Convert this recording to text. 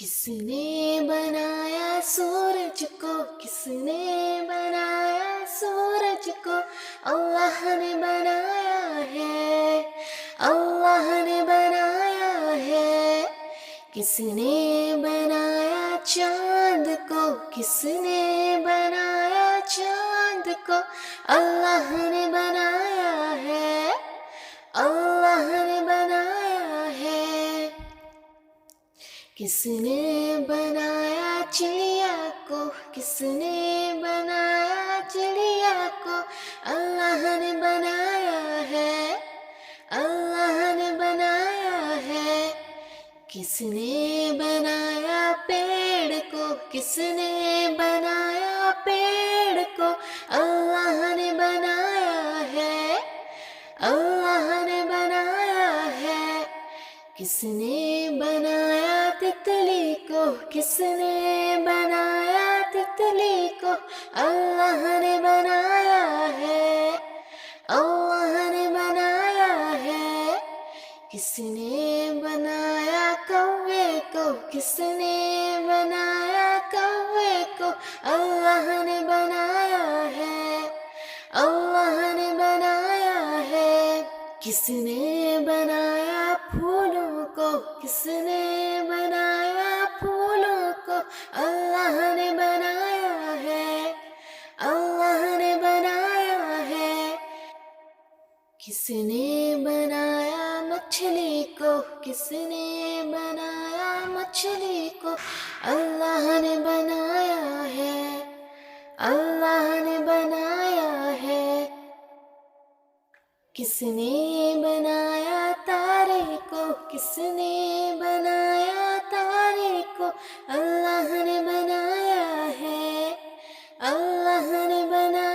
کس نے بنایا سورج کو، کس نے بنایا سورج کو؟ اللہ نے بنایا ہے، اللہ نے بنایا ہے۔ کس نے بنایا چاند کو، کس نے بنایا چاند کو؟ اللہ نے بنایا ہے، اللہ نے بنایا ہے۔ کس نے بنایا چڑیا کو، کس نے بنایا چڑیا کو؟ اللہ نے بنایا ہے، اللہ نے بنایا ہے۔ کس نے بنایا پیڑ کو، کس نے بنایا پیڑ کو؟ اللہ نے بنایا ہے، اللہ نے بنایا ہے۔ کس نے بنایا تتلی کو، کس نے بنایا تتلی کو؟ اللہ نے بنایا ہے، اللہ نے بنایا ہے۔ کس نے بنایا کوے کو، کس نے بنایا کوے کو؟ اللہ نے بنایا ہے، اللہ نے بنایا ہے۔ کس نے بنایا پھولوں کو، کس نے بنایا پھولوں کو؟ اللہ نے بنایا ہے، اللہ نے بنایا ہے۔ کس نے بنایا مچھلی کو، کس نے بنایا مچھلی کو؟ اللہ نے بنایا ہے، اللہ نے بنایا ہے۔ کس نے بنایا تارے کو، کس نے بنایا تارے کو؟ اللہ نے بنایا ہے، اللہ نے بنایا